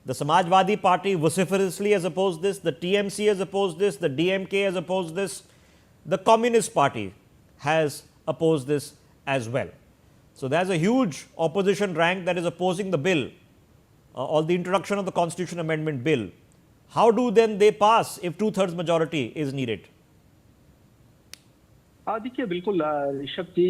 The Samajwadi Party vociferously has opposed this, the TMC has opposed this, the DMK has opposed this, the Communist Party has opposed this as well. So there's a huge opposition rank that is opposing the bill, or the introduction of the Constitution Amendment Bill. How do then they pass if 2/3 majority is needed? देखिए बिल्कुल ऋषभ जी,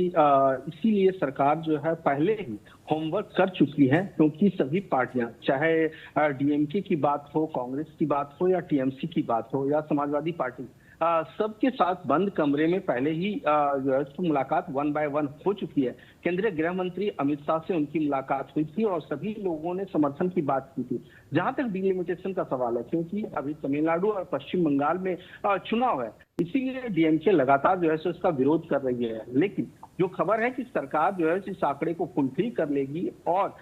इसीलिए सरकार जो है पहले ही homework कर चुकी है, क्योंकि सभी पार्टियां, चाहे डीएमके की बात हो, कांग्रेस की बात हो या टीएमसी की बात हो या समाजवादी पार्टी, सबके साथ बंद कमरे में पहले ही जो है मुलाकात 1 बाय 1 हो चुकी है। केंद्रीय गृह मंत्री अमित शाह से उनकी मुलाकात हुई थी और सभी लोगों ने समर्थन की बात की थी। जहां तक डिलिमिटेशन का सवाल है, क्योंकि अभी तमिलनाडु और पश्चिम बंगाल में चुनाव है, इसीलिए डीएमके लगातार जो है सो इसका विरोध कर रही है। लेकिन जो खबर है कि सरकार जो है इस आंकड़े को फुलफिल कर लेगी और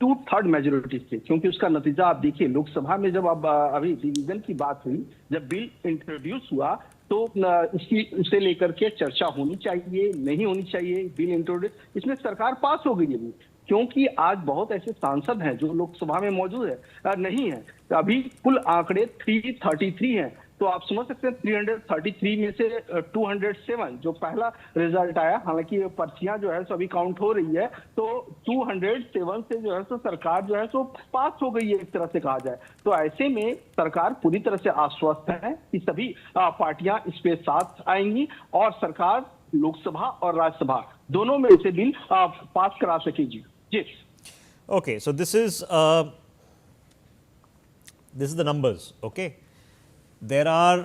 2/3 मेजोरिटी से, क्योंकि उसका नतीजा आप देखिए, लोकसभा में जब अब अभी डिवीजन की बात हुई, जब बिल इंट्रोड्यूस हुआ तो उसे लेकर के चर्चा होनी चाहिए, नहीं होनी चाहिए, बिल इंट्रोड्यूस, इसमें सरकार पास हो गई है। क्योंकि आज बहुत ऐसे सांसद हैं जो लोकसभा में मौजूद है नहीं है। अभी कुल आंकड़े 333 हैं, तो आप समझ सकते हैं 333 में से 207 जो पहला रिजल्ट आया, हालांकि पर्चियां जो है सो अभी काउंट हो रही है, तो 207 से जो है सो सरकार जो है सो पास हो गई है, एक तरह से कहा जाए। तो ऐसे में सरकार पूरी तरह से आश्वस्त है कि सभी पार्टियां इस पे साथ आएंगी और सरकार लोकसभा और राज्यसभा दोनों में से बिल पास करा सकेगी। जी, Okay, so this is the numbers. Okay, there are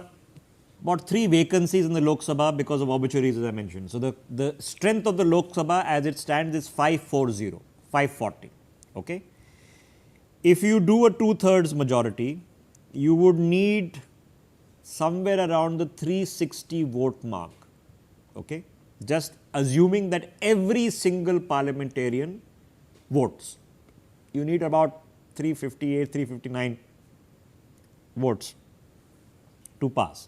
about 3 vacancies in the Lok Sabha because of obituaries, as I mentioned. So the strength of the Lok Sabha as it stands is 540. Okay, if you do a 2/3 majority, you would need somewhere around the 360 vote mark. Okay, just assuming that every single parliamentarian votes, you need about 358, 359 votes to pass.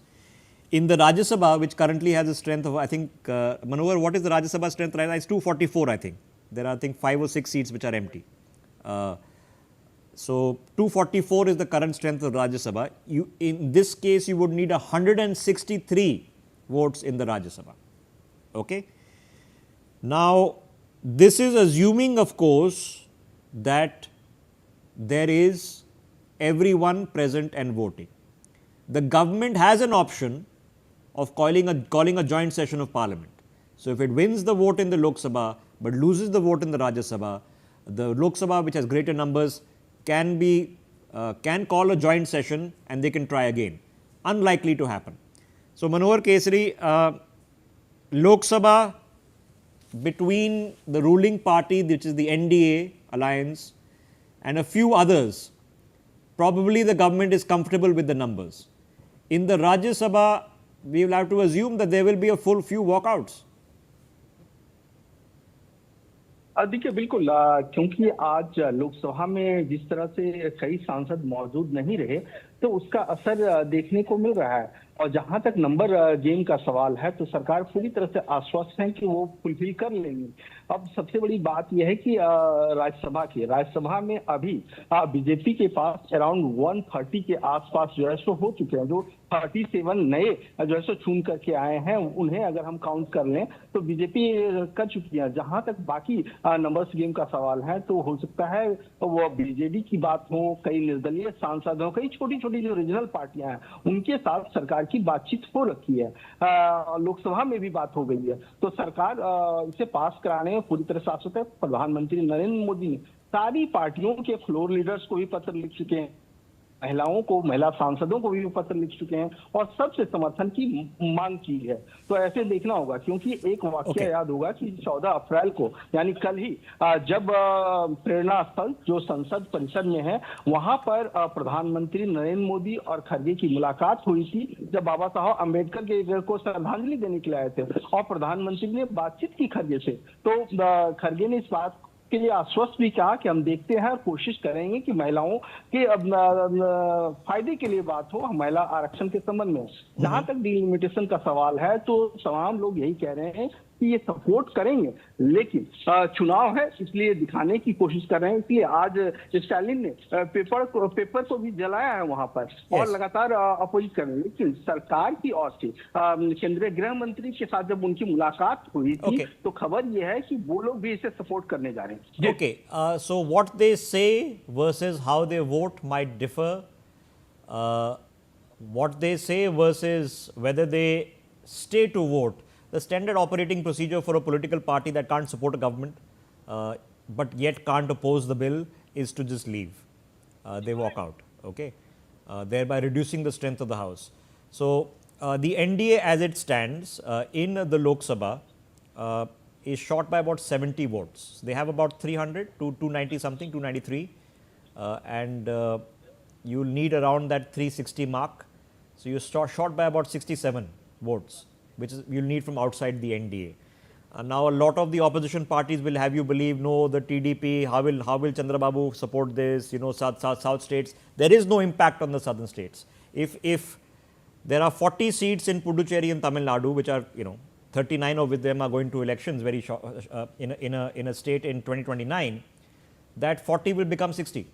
In the Rajya Sabha, which currently has a strength of, I think, Manohar, what is the Rajya Sabha strength right now? It's 244, I think. There are, I think, 5 or 6 seats which are empty. So 244 is the current strength of Rajya Sabha. In this case, you would need 163 votes in the Rajya Sabha. Okay? Now, this is assuming, of course, that there is everyone present and voting. The government has an option of calling a joint session of parliament. So if it wins the vote in the Lok Sabha but loses the vote in the Rajya Sabha, the Lok Sabha, which has greater numbers, can call a joint session and they can try again. Unlikely to happen. So Manohar Kesari, Lok Sabha, between the ruling party, which is the NDA alliance, and a few others, probably the government is comfortable with the numbers. In the Rajya Sabha, we will have to assume that there will be a full few walkouts. देखिए बिल्कुल, क्योंकि आज लोकसभा में जिस तरह से कई सांसद मौजूद नहीं रहे, तो उसका असर देखने को मिल रहा है। और जहां तक नंबर गेम का सवाल है, तो सरकार पूरी तरह से आश्वस्त है कि वो फुलफिल कर लेंगी। अब सबसे बड़ी बात यह है कि राज्यसभा में अभी बीजेपी के पास अराउंड 130 के आसपास जो है सो हो चुके हैं। जो 37 नए जो है सो चुन करके आए हैं, उन्हें अगर हम काउंट कर लें तो बीजेपी कर चुकी है। जहां तक बाकी नंबर्स गेम का सवाल है, तो हो सकता है वो बीजेडी की बात हो, कई निर्दलीय सांसद हो, कई छोटी छोटी जो रीजनल पार्टियां हैं, उनके साथ सरकार की बातचीत हो रखी है। लोकसभा में भी बात हो गई है, तो सरकार इसे पास कराने में पूरी तरह से आश्वस्त है। प्रधानमंत्री नरेंद्र मोदी ने सारी पार्टियों के फ्लोर लीडर्स को भी पत्र लिख चुके हैं, महिला सांसदों को भी पत्र लिख चुके हैं और सबसे समर्थन की मांग की है। तो ऐसे देखना होगा, क्योंकि एक वाक्य याद होगा कि 14 अप्रैल को, यानी कल ही, जब प्रेरणा स्थल जो संसद परिसर में है, वहां पर प्रधानमंत्री नरेंद्र मोदी और खरगे की मुलाकात हुई थी, जब बाबा साहब अम्बेडकर को श्रद्धांजलि देने के लिए आए थे और प्रधानमंत्री ने बातचीत की खरगे से। तो खरगे ने इस बात के लिए आश्वस्त भी कहा कि हम देखते हैं और कोशिश करेंगे कि महिलाओं के फायदे के लिए बात हो, महिला आरक्षण के संबंध में। जहां तक डिलिमिटेशन का सवाल है, तो तमाम लोग यही कह रहे हैं कि ये सपोर्ट करेंगे, लेकिन चुनाव है इसलिए दिखाने की कोशिश कर रहे हैं। इसलिए आज स्टालिन ने पेपर को भी जलाया है वहां पर और Yes. लगातार अपोजिट कर रहे हैं। लेकिन सरकार की ओर से केंद्रीय गृह मंत्री के साथ जब उनकी मुलाकात हुई थी Okay. तो खबर यह है कि वो लोग भी इसे सपोर्ट करने जा रहे हैं। जी। Okay, so what they say versus how they vote might differ. What they say versus whether they stay to vote. The standard operating procedure for a political party that can't support a government but yet can't oppose the bill is to just leave. They walk out, okay, thereby reducing the strength of the House. So, the NDA as it stands in the Lok Sabha is short by about 70 votes. They have about 300 to 290 something, 293, and you'll need around that 360 mark. So you're short by about 67 votes, which is you'll need from outside the NDA. Now a lot of the opposition parties will have you believe, no, the TDP, how will Chandrababu support this? You know, south states, there is no impact on the southern states. If there are 40 seats in Puducherry and Tamil Nadu, which are 39 of them are going to elections very short in a state in 2029, that 40 will become 60.